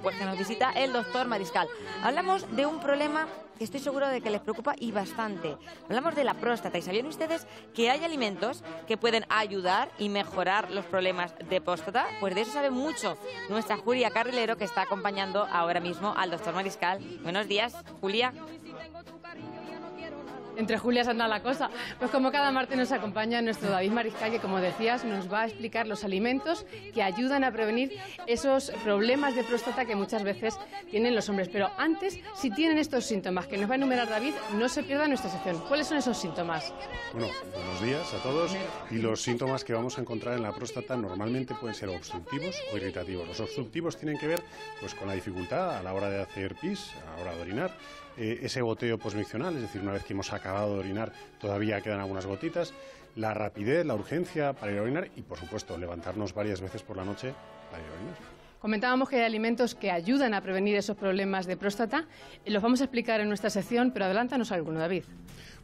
Pues que nos visita el doctor Mariscal. Hablamos de un problema que estoy seguro de que les preocupa y bastante. Hablamos de la próstata. ¿Y sabían ustedes que hay alimentos que pueden ayudar y mejorar los problemas de próstata? Pues de eso sabe mucho nuestra Julia Carrilero, que está acompañando ahora mismo al doctor Mariscal. Buenos días, Julia. Entre Julias anda la cosa. Pues como cada martes nos acompaña nuestro David Mariscal, que como decías nos va a explicar los alimentos que ayudan a prevenir esos problemas de próstata que muchas veces tienen los hombres. Pero antes, si tienen estos síntomas que nos va a enumerar David, no se pierdan nuestra sección. ¿Cuáles son esos síntomas? Bueno, buenos días a todos. Y los síntomas que vamos a encontrar en la próstata normalmente pueden ser obstructivos o irritativos. Los obstructivos tienen que ver pues, con la dificultad a la hora de hacer pis, a la hora de orinar. Ese goteo posmiccional, es decir, una vez que hemos acabado de orinar todavía quedan algunas gotitas, la rapidez, la urgencia para ir a orinar y, por supuesto, levantarnos varias veces por la noche para ir a orinar. Comentábamos que hay alimentos que ayudan a prevenir esos problemas de próstata. Los vamos a explicar en nuestra sección, pero adelántanos alguno, David.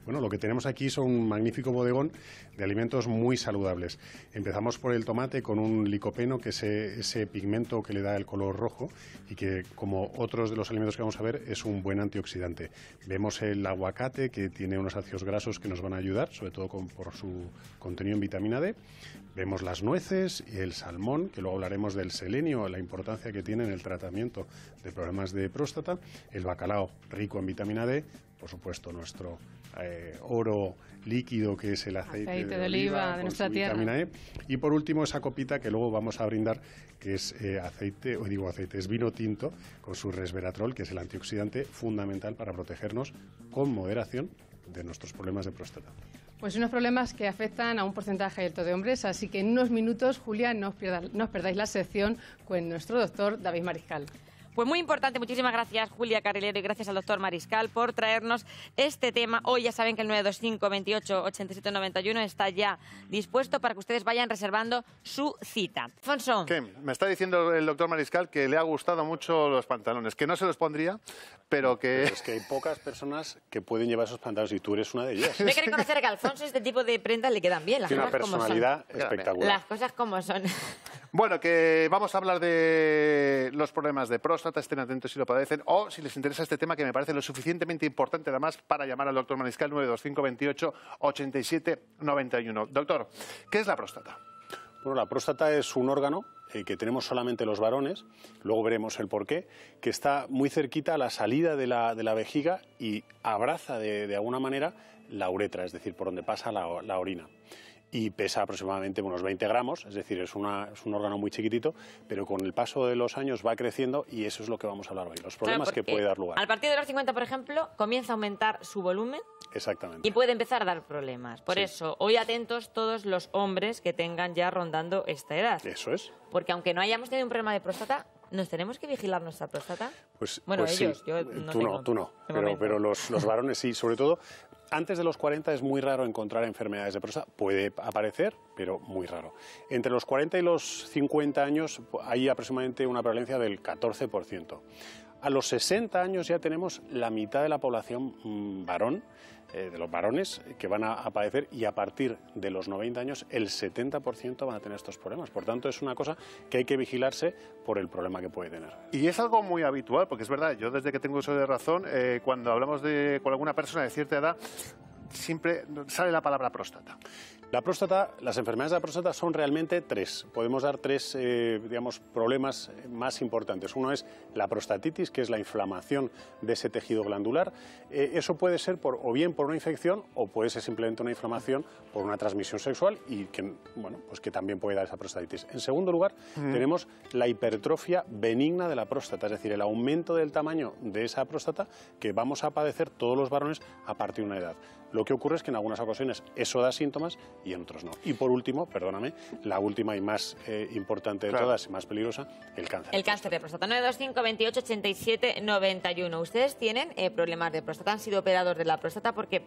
Bueno, lo que tenemos aquí son un magnífico bodegón de alimentos muy saludables. Empezamos por el tomate con un licopeno, que es ese pigmento que le da el color rojo y que, como otros de los alimentos que vamos a ver, es un buen antioxidante. Vemos el aguacate, que tiene unos ácidos grasos que nos van a ayudar, sobre todo por su contenido en vitamina D. Vemos las nueces y el salmón, que luego hablaremos del selenio, la importancia que tiene en el tratamiento de problemas de próstata. El bacalao, rico en vitamina D. Por supuesto, nuestro oro líquido, que es el aceite de oliva de nuestra tierra. Vitamina E. Y por último, esa copita que luego vamos a brindar, que es es vino tinto con su resveratrol, que es el antioxidante fundamental para protegernos con moderación de nuestros problemas de próstata. Pues unos problemas que afectan a un porcentaje alto de hombres, así que en unos minutos, Julia, no os perdáis la sección con nuestro doctor David Mariscal. Pues muy importante, muchísimas gracias Julia Carrilero y gracias al doctor Mariscal por traernos este tema. Hoy ya saben que el 925 28 87 91 está ya dispuesto para que ustedes vayan reservando su cita. Alfonso. ¿Qué? Me está diciendo el doctor Mariscal que le ha gustado mucho los pantalones, que no se los pondría, pero que... Pero es que hay pocas personas que pueden llevar esos pantalones y tú eres una de ellas. Me queréis conocer que a Alfonso este tipo de prendas le quedan bien. Tiene una personalidad espectacular. Las cosas como son. Bueno, que vamos a hablar de los problemas de próstata, estén atentos si lo padecen, o si les interesa este tema, que me parece lo suficientemente importante además para llamar al doctor Mariscal 925 28 87 91. Doctor, ¿qué es la próstata? Bueno, la próstata es un órgano que tenemos solamente los varones, luego veremos el porqué, que está muy cerquita a la salida de la vejiga y abraza de alguna manera la uretra, es decir, por donde pasa la orina. Y pesa aproximadamente unos 20 gramos, es decir, es un órgano muy chiquitito, pero con el paso de los años va creciendo y eso es lo que vamos a hablar hoy, los problemas que puede dar lugar. A partir de los 50, por ejemplo, comienza a aumentar su volumen. Exactamente. Y puede empezar a dar problemas. Por eso, hoy atentos todos los hombres que tengan ya rondando esta edad. Eso es. Porque aunque no hayamos tenido un problema de próstata, ¿nos tenemos que vigilar nuestra próstata? Pues, bueno, pues ellos, sí. yo no. Tú no, pero los varones sí, sobre todo. Antes de los 40 es muy raro encontrar enfermedades de próstata. Puede aparecer, pero muy raro. Entre los 40 y los 50 años hay aproximadamente una prevalencia del 14%. A los 60 años ya tenemos la mitad de la población varón, de los varones que van a padecer, y a partir de los 90 años el 70% van a tener estos problemas. Por tanto, es una cosa que hay que vigilarse por el problema que puede tener. Y es algo muy habitual, porque es verdad, yo desde que tengo uso de razón, cuando hablamos con alguna persona de cierta edad, siempre sale la palabra próstata. La próstata, las enfermedades de la próstata son realmente tres. Podemos dar tres, problemas más importantes. Uno es la prostatitis, que es la inflamación de ese tejido glandular. Eso puede ser o bien por una infección o puede ser simplemente una inflamación por una transmisión sexual y que, pues que también puede dar esa prostatitis. En segundo lugar, tenemos la hipertrofia benigna de la próstata, es decir, el aumento del tamaño de esa próstata que vamos a padecer todos los varones a partir de una edad. Lo que ocurre es que en algunas ocasiones eso da síntomas y en otros no. Y por último, perdóname, la última y más importante de todas y más peligrosa, el cáncer. El cáncer de próstata. 925 28 87 91. Ustedes tienen problemas de próstata, han sido operados de la próstata, porque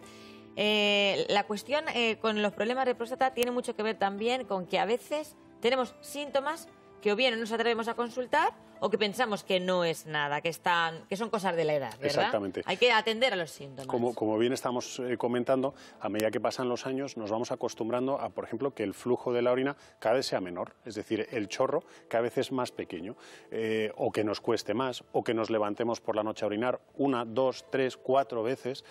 la cuestión con los problemas de próstata tiene mucho que ver también con que a veces tenemos síntomas que o bien no nos atrevemos a consultar o que pensamos que no es nada, que son cosas de la edad, ¿verdad? Exactamente. Hay que atender a los síntomas. Como bien estamos comentando, a medida que pasan los años nos vamos acostumbrando a, por ejemplo, que el flujo de la orina cada vez sea menor, es decir, el chorro cada vez es más pequeño, o que nos cueste más, o que nos levantemos por la noche a orinar 1, 2, 3, 4 veces,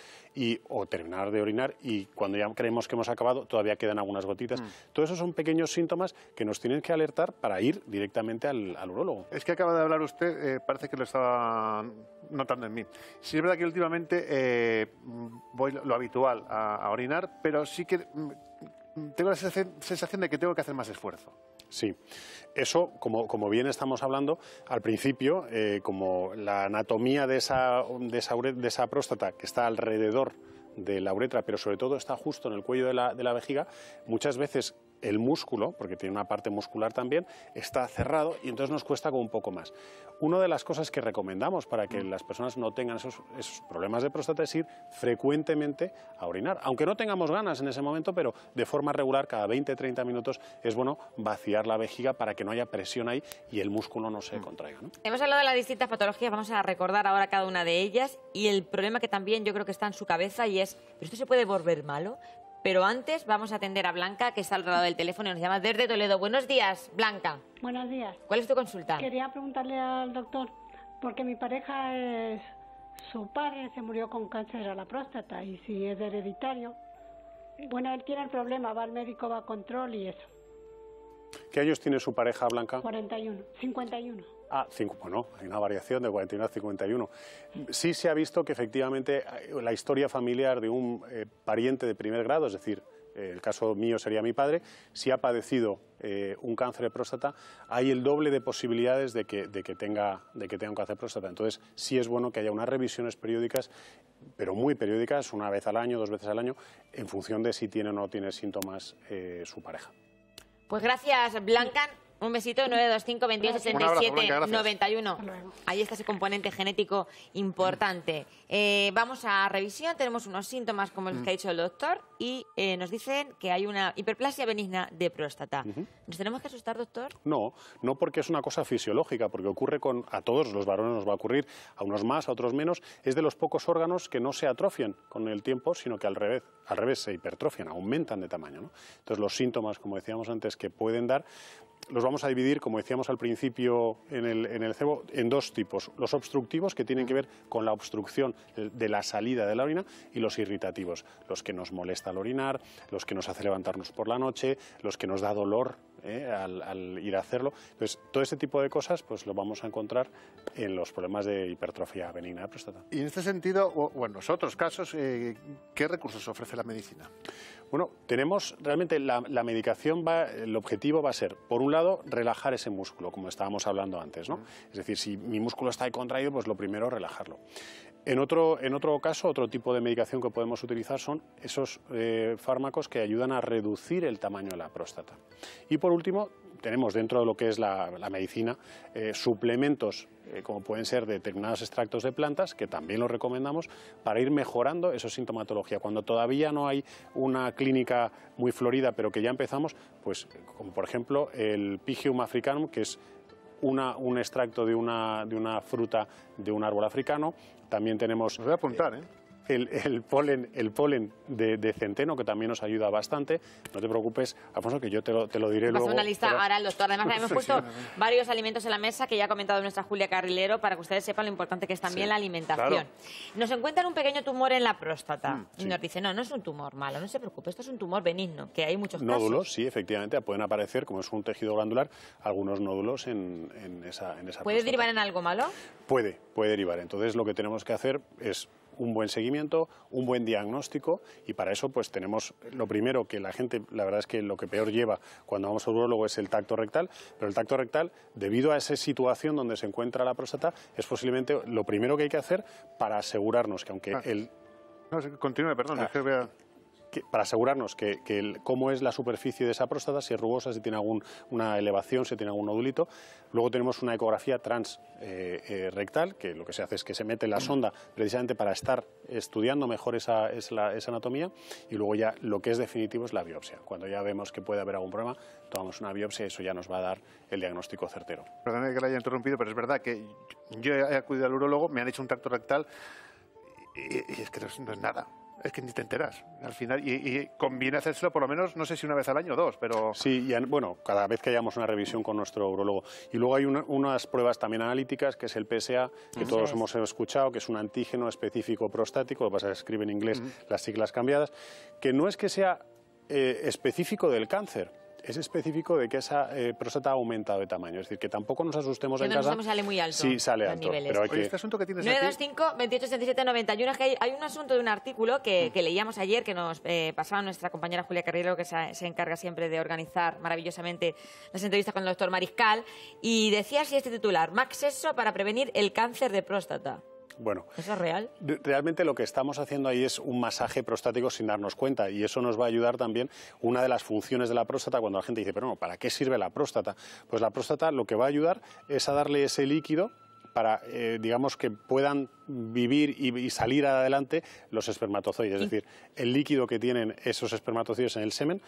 o terminar de orinar y cuando ya creemos que hemos acabado todavía quedan algunas gotitas. Todos esos son pequeños síntomas que nos tienen que alertar para ir directamente al urólogo. Es que acaba de hablar usted, parece que lo estaba notando en mí. Sí es verdad que últimamente voy lo habitual a orinar, pero sí que tengo la sensación de que tengo que hacer más esfuerzo. Sí, eso, como bien estamos hablando, al principio, como la anatomía de esa próstata que está alrededor de la uretra, pero sobre todo está justo en el cuello de la vejiga, muchas veces el músculo, porque tiene una parte muscular también, está cerrado y entonces nos cuesta como un poco más. Una de las cosas que recomendamos para que las personas no tengan esos problemas de próstata es ir frecuentemente a orinar. Aunque no tengamos ganas en ese momento, pero de forma regular, cada 20-30 minutos, es bueno vaciar la vejiga para que no haya presión ahí y el músculo no se contraiga, ¿no? Hemos hablado de las distintas patologías, vamos a recordar ahora cada una de ellas y el problema que también yo creo que está en su cabeza y es, ¿pero esto se puede volver malo? Pero antes vamos a atender a Blanca, que está al otro lado del teléfono y nos llama desde Toledo. Buenos días, Blanca. Buenos días. ¿Cuál es tu consulta? Quería preguntarle al doctor, porque mi pareja su padre se murió con cáncer a la próstata y si es hereditario. Bueno, él tiene el problema, va al médico, va a control y eso. ¿Qué años tiene su pareja, Blanca? 51. Bueno, hay una variación de 41 a 51. Sí se ha visto que efectivamente la historia familiar de un pariente de primer grado, es decir, el caso mío sería mi padre, si ha padecido un cáncer de próstata, hay el doble de posibilidades de que tenga un cáncer de próstata. Entonces, sí es bueno que haya unas revisiones periódicas, pero muy periódicas, una vez al año, 2 veces al año, en función de si tiene o no tiene síntomas su pareja. Pues gracias, Blanca. Un besito, 925 28 77 91. Ahí está ese componente genético importante. Vamos a revisión, tenemos unos síntomas como los que ha dicho el doctor y nos dicen que hay una hiperplasia benigna de próstata. ¿Nos tenemos que asustar, doctor? No porque es una cosa fisiológica, porque ocurre a todos los varones, nos va a ocurrir, a unos más, a otros menos. Es de los pocos órganos que no se atrofian con el tiempo, sino que al revés se hipertrofian, aumentan de tamaño, ¿no? Entonces los síntomas, como decíamos antes, que pueden dar, los vamos a dividir, como decíamos al principio en el cebo, en 2 tipos. Los obstructivos, que tienen que ver con la obstrucción de la salida de la orina, y los irritativos, los que nos molesta al orinar, los que nos hace levantarnos por la noche, los que nos da dolor al ir a hacerlo. Entonces, todo este tipo de cosas pues lo vamos a encontrar en los problemas de hipertrofia benigna de próstata. Y en este sentido, o en los otros casos, ¿qué recursos ofrece la medicina? Bueno, tenemos realmente la medicación, el objetivo va a ser, por un lado, relajar ese músculo, como estábamos hablando antes, ¿no? Es decir, si mi músculo está ahí contraído, pues lo primero es relajarlo. En otro caso, otro tipo de medicación que podemos utilizar son esos fármacos que ayudan a reducir el tamaño de la próstata. Y por último, tenemos dentro de lo que es la medicina suplementos como pueden ser determinados extractos de plantas, que también los recomendamos, para ir mejorando esa sintomatología. Cuando todavía no hay una clínica muy florida, pero que ya empezamos, pues como por ejemplo el Pygium africanum, que es un extracto de una fruta de un árbol africano. También tenemos... Os voy a apuntar, el polen de centeno, que también nos ayuda bastante. No te preocupes, Alfonso, que yo te lo diré luego. Una lista ahora el doctor. Además, hemos puesto varios alimentos en la mesa que ya ha comentado nuestra Julia Carrilero, para que ustedes sepan lo importante que es también la alimentación. Claro. Nos encuentran un pequeño tumor en la próstata y nos dicen, no es un tumor malo, no se preocupe, esto es un tumor benigno, que hay muchos nódulos, casos. Sí, efectivamente, pueden aparecer, como es un tejido glandular, algunos nódulos en esa próstata. ¿Puede derivar en algo malo? Puede derivar. Entonces, lo que tenemos que hacer es un buen seguimiento, un buen diagnóstico, y para eso pues tenemos lo primero, que la gente, la verdad es que lo que peor lleva cuando vamos al urólogo es el tacto rectal, pero el tacto rectal, debido a esa situación donde se encuentra la próstata, es posiblemente lo primero que hay que hacer para asegurarnos que aunque Continúe, perdón, es que voy a... para asegurarnos cómo es la superficie de esa próstata, si es rugosa, si tiene alguna elevación, si tiene algún nodulito. Luego tenemos una ecografía transrectal, que lo que se hace es que se mete la sonda precisamente para estar estudiando mejor esa anatomía, y luego ya lo que es definitivo es la biopsia. Cuando ya vemos que puede haber algún problema, tomamos una biopsia y eso ya nos va a dar el diagnóstico certero. Perdóname que la haya interrumpido, pero es verdad que yo he acudido al urólogo, me han hecho un tracto rectal y es que no es nada. Es que ni te enteras al final, y conviene hacérselo por lo menos, no sé si una vez al año o dos, pero... Sí, bueno, cada vez que hayamos una revisión con nuestro urólogo. Y luego hay unas pruebas también analíticas, que es el PSA, que todos hemos escuchado, que es un antígeno específico prostático, lo que pasa es que escribe en inglés las siglas cambiadas, que no es que sea específico del cáncer, es específico de que esa próstata ha aumentado de tamaño. Es decir, que tampoco nos asustemos en casa. No sale muy alto. Sí, sale alto. Pero hay Oye, este asunto que tienes aquí... 925 28 77 91. Es que hay un asunto de un artículo que leíamos ayer, que nos pasaba nuestra compañera Julia Carrillo, que se encarga siempre de organizar maravillosamente las entrevistas con el doctor Mariscal, y decía así este titular: Max Sexo para prevenir el cáncer de próstata. Bueno, ¿eso es real? Realmente lo que estamos haciendo ahí es un masaje prostático sin darnos cuenta, y eso nos va a ayudar también. Una de las funciones de la próstata, cuando la gente dice, pero no, ¿para qué sirve la próstata? Pues la próstata lo que va a ayudar es a darle ese líquido para, digamos, que puedan vivir y salir adelante los espermatozoides. Es decir, el líquido que tienen esos espermatozoides en el semen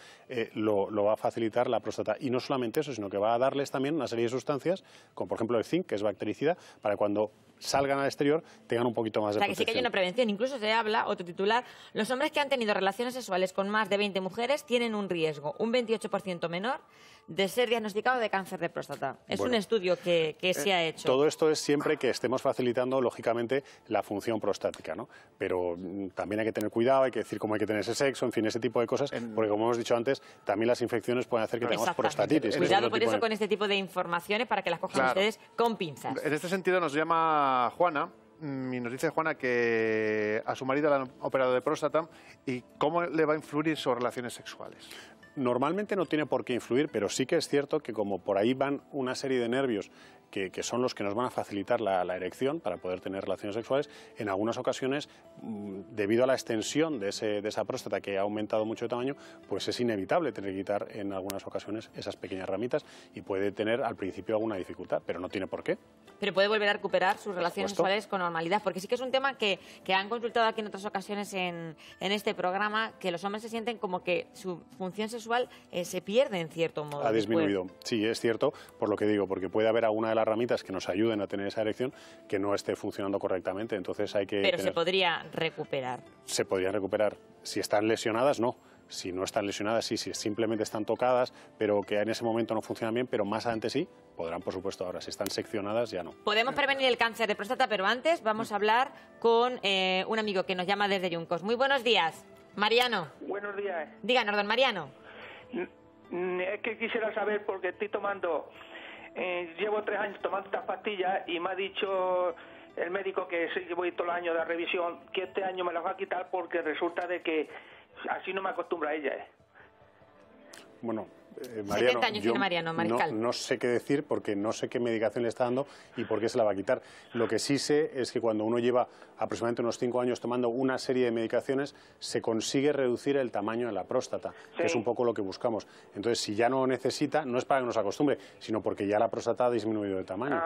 lo va a facilitar la próstata. Y no solamente eso, sino que va a darles también una serie de sustancias, como por ejemplo el zinc, que es bactericida, para cuando salgan al exterior tengan un poquito más de protección. Que sí que hay una prevención. Incluso se habla, otro titular, los hombres que han tenido relaciones sexuales con más de 20 mujeres tienen un riesgo, un 28% menor, de ser diagnosticado de cáncer de próstata. Es un estudio que se ha hecho. Todo esto es siempre que estemos facilitando, lógicamente, la función prostática, ¿no? Pero también hay que tener cuidado, hay que decir cómo hay que tener ese sexo, en fin, ese tipo de cosas, porque como hemos dicho antes, también las infecciones pueden hacer que tengamos prostatitis. Cuidado por eso con este tipo de informaciones, para que las cojan ustedes con pinzas. En este sentido nos llama Juana, y nos dice Juana que a su marido le han operado de próstata, y cómo le va a influir sus relaciones sexuales. Normalmente no tiene por qué influir, pero sí que es cierto que como por ahí van una serie de nervios que son los que nos van a facilitar la erección para poder tener relaciones sexuales, en algunas ocasiones, debido a la extensión de esa próstata que ha aumentado mucho de tamaño, pues es inevitable tener que quitar en algunas ocasiones esas pequeñas ramitas, y puede tener al principio alguna dificultad, pero no tiene por qué. Pero puede volver a recuperar sus relaciones sexuales con normalidad, porque sí que es un tema que han consultado aquí en otras ocasiones en este programa, que los hombres se sienten como que su función sexual se pierde en cierto modo. Ha disminuido, sí, es cierto, por lo que digo, porque puede haber alguna de las ramitas que nos ayuden a tener esa erección que no esté funcionando correctamente, entonces hay que... Pero se podría recuperar. Se podría recuperar. Si están lesionadas, no. Si no están lesionadas, sí, si simplemente están tocadas, pero que en ese momento no funcionan bien, pero más adelante sí, podrán, por supuesto. Ahora, si están seccionadas, ya no. Podemos prevenir el cáncer de próstata, pero antes vamos a hablar con un amigo que nos llama desde Yuncos. Muy buenos días, Mariano. Buenos días. Díganos, don Mariano. Es que quisiera saber, porque estoy tomando, llevo 3 años tomando estas pastillas, y me ha dicho el médico que voy todos los años de revisión, que este año me las va a quitar porque resulta de que así no me acostumbro a ella. Bueno, Mariano, 70 años tiene Mariano, Mariscal. No sé qué decir, porque no sé qué medicación le está dando y por qué se la va a quitar. Lo que sí sé es que cuando uno lleva aproximadamente unos 5 años tomando una serie de medicaciones, se consigue reducir el tamaño de la próstata, que es un poco lo que buscamos. Entonces, si ya no necesita, no es para que nos acostumbre, sino porque ya la próstata ha disminuido de tamaño.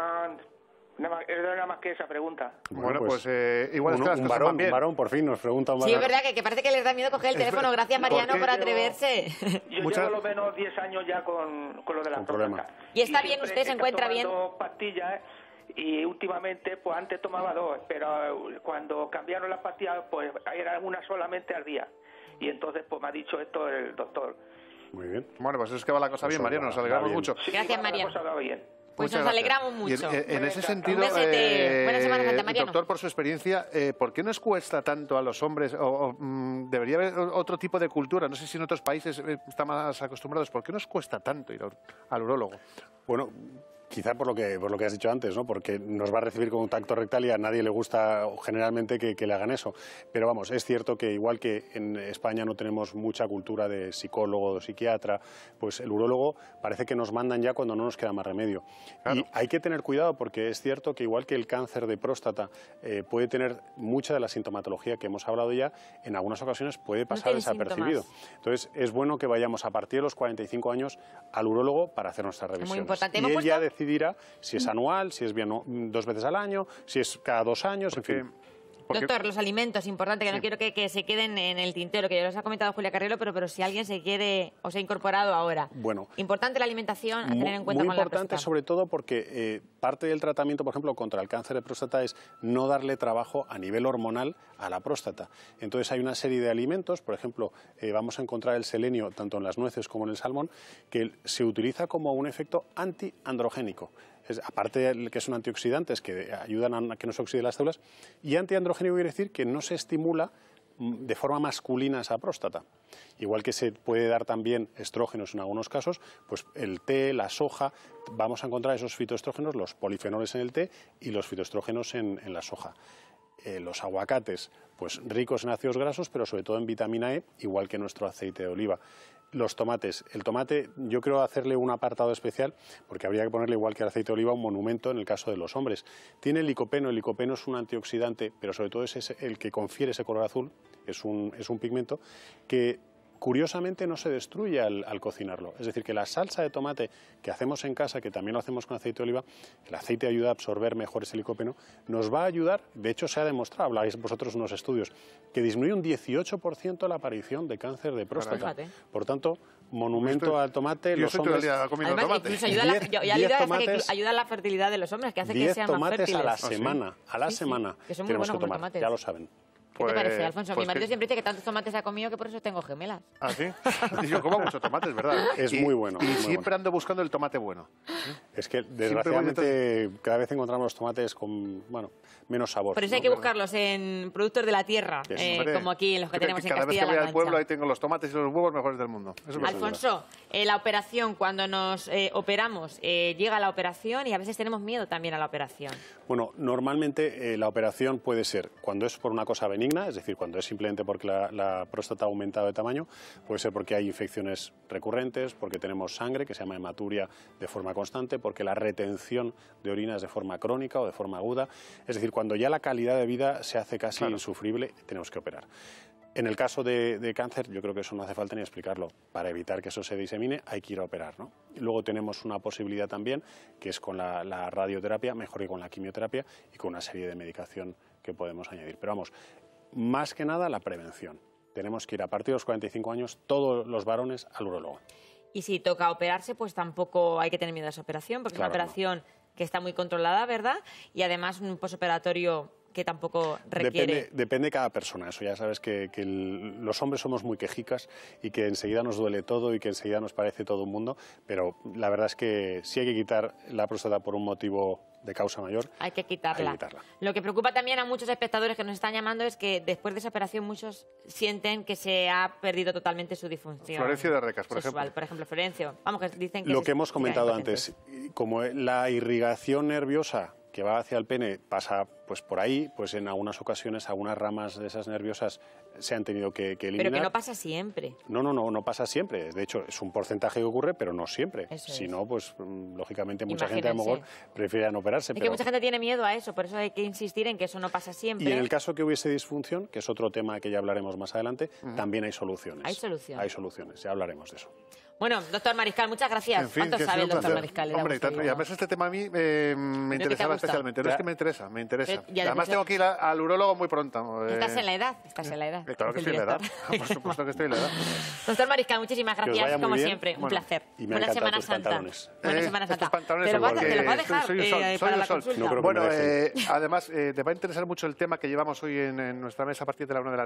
Era nada más que esa pregunta. Bueno, pues igual es que las cosas van bien. Un varón, por fin, nos pregunta un varón. Sí, es verdad que parece que les da miedo coger el teléfono. Gracias, Mariano, por atreverse. Yo llevo lo menos 10 años ya con lo de la próstata. ¿Y está bien? ¿Usted se encuentra bien? Pastillas, y últimamente, pues antes tomaba 2, pero cuando cambiaron las pastillas, pues era una solamente al día. Y entonces, pues me ha dicho esto el doctor. Muy bien. Bueno, pues es que va la cosa bien, Mariano, nos alegramos mucho. Sí, gracias, Mariano. La cosa va bien. Pues nos alegramos mucho. En ese sentido, Buena Semana Santa, Mariano. doctor, por su experiencia, ¿por qué nos cuesta tanto a los hombres? Debería haber otro tipo de cultura. No sé si en otros países están más acostumbrados. ¿Por qué nos cuesta tanto ir al urólogo? Bueno, Quizá por lo que has dicho antes, ¿no? Porque nos va a recibir con un tacto rectal y a nadie le gusta generalmente que le hagan eso. Pero vamos, es cierto que igual que en España no tenemos mucha cultura de psicólogo o psiquiatra, pues el urólogo parece que nos mandan ya cuando no nos queda más remedio. Claro. Y hay que tener cuidado porque es cierto que igual que el cáncer de próstata puede tener mucha de la sintomatología que hemos hablado ya, en algunas ocasiones puede pasar desapercibido. Entonces es bueno que vayamos a partir de los 45 años al urólogo para hacer nuestras revisiones. Muy importante. Y él ya decidirá si es anual, si es bien 2 veces al año, si es cada 2 años, en fin. Doctor, los alimentos, importante, que no quiero que se queden en el tintero, que ya los ha comentado Julia Carrillo, pero si alguien se quiere o se ha incorporado ahora. Bueno, importante la alimentación, a tener en cuenta con la próstata. Muy importante, sobre todo porque parte del tratamiento, por ejemplo, contra el cáncer de próstata es no darle trabajo a nivel hormonal a la próstata. Entonces hay una serie de alimentos, por ejemplo, vamos a encontrar el selenio tanto en las nueces como en el salmón, que se utiliza como un efecto antiandrogénico. Aparte de que son antioxidantes que ayudan a que no se oxiden las células, y antiandrogénico quiere decir que no se estimula de forma masculina esa próstata. Igual que se puede dar también estrógenos en algunos casos, pues el té, la soja, vamos a encontrar esos fitoestrógenos, los polifenoles en el té y los fitoestrógenos en la soja. Los aguacates, pues ricos en ácidos grasos, pero sobre todo en vitamina E, igual que nuestro aceite de oliva. Los tomates. El tomate, yo creo hacerle un apartado especial, porque habría que ponerle, igual que el aceite de oliva, un monumento en el caso de los hombres. Tiene licopeno. El licopeno es un antioxidante, pero sobre todo es el que confiere ese color azul. Es un pigmento que curiosamente no se destruye al cocinarlo. Es decir, que la salsa de tomate que hacemos en casa, que también lo hacemos con aceite de oliva, el aceite ayuda a absorber mejor ese licopeno, nos va a ayudar, de hecho se ha demostrado, habláis vosotros unos estudios, que disminuye un 18% la aparición de cáncer de próstata. Por tanto, monumento al tomate. Yo soy todo el día comiendo tomate. Ayuda a la fertilidad de los hombres, que hace que sean más fértiles. 10 tomates a la semana, que son muy buenos como tomates. Ya lo saben. ¿Qué te parece, Alfonso? Mi marido siempre dice que tantos tomates ha comido que por eso tengo gemelas. ¿Ah, sí? Yo como muchos tomates, ¿verdad? Es muy bueno. Y siempre ando buscando el tomate bueno. Es que, desgraciadamente, cada vez encontramos los tomates con, menos sabor. Por eso hay que buscarlos en productos de la tierra, como aquí, en los que tenemos en Castilla-La Mancha. Cada vez que voy al pueblo, ahí tengo los tomates y los huevos mejores del mundo. Alfonso, la operación, cuando nos operamos, llega la operación y a veces tenemos miedo también a la operación. Bueno, normalmente la operación puede ser cuando es por una cosa benigna, es decir, cuando es simplemente porque la próstata ha aumentado de tamaño, puede ser porque hay infecciones recurrentes, porque tenemos sangre, que se llama hematuria, de forma constante, porque la retención de orina es de forma crónica o de forma aguda. Es decir, cuando ya la calidad de vida se hace casi insufrible, tenemos que operar. En el caso de cáncer, yo creo que eso no hace falta ni explicarlo. Para evitar que eso se disemine, hay que ir a operar, ¿no? Y luego tenemos una posibilidad también, que es con la radioterapia, mejor que con la quimioterapia, y con una serie de medicación que podemos añadir. Pero vamos, más que nada la prevención. Tenemos que ir a partir de los 45 años, todos los varones, al urólogo. Y si toca operarse, pues tampoco hay que tener miedo a esa operación, porque es una operación que está muy controlada, ¿verdad? Y además un posoperatorio que tampoco requiere... Depende de cada persona. Eso ya sabes que los hombres somos muy quejicas y que enseguida nos duele todo y que enseguida nos parece todo un mundo, pero la verdad es que si hay que quitar la próstata por un motivo de causa mayor, hay que quitarla. Lo que preocupa también a muchos espectadores que nos están llamando es que después de esa operación muchos sienten que se ha perdido totalmente su disfunción. Florencio de Recas, por ejemplo. Por ejemplo, Florencio. Vamos, que dicen que... Lo que hemos comentado antes, como la irrigación nerviosa que va hacia el pene pasa pues por ahí, pues en algunas ocasiones algunas ramas de esas nerviosas se han tenido que eliminar. Pero que no pasa siempre. No pasa siempre. De hecho, es un porcentaje que ocurre, pero no siempre. Si no, pues lógicamente mucha gente a lo mejor prefiere no operarse. Es que mucha gente tiene miedo a eso, por eso hay que insistir en que eso no pasa siempre. Y en el caso que hubiese disfunción, que es otro tema que ya hablaremos más adelante, también hay soluciones. Hay soluciones. Hay soluciones, ya hablaremos de eso. Bueno, doctor Mariscal, muchas gracias. En fin, ¿cuánto sabe el doctor Mariscal? Hombre, y además este tema a mí me interesaba especialmente. No es que me interesa. Además tengo que ir al urólogo muy pronto. Estás en la edad. Claro que estoy en la edad. Por supuesto que estoy en la edad. Doctor Mariscal, muchísimas gracias, como siempre. Un placer. Buena Semana Santa. Buena Semana Santa. Te los va a dejar para la consulta. Bueno, además, te va a interesar mucho el tema que llevamos hoy en nuestra mesa a partir de la 1 de la tarde.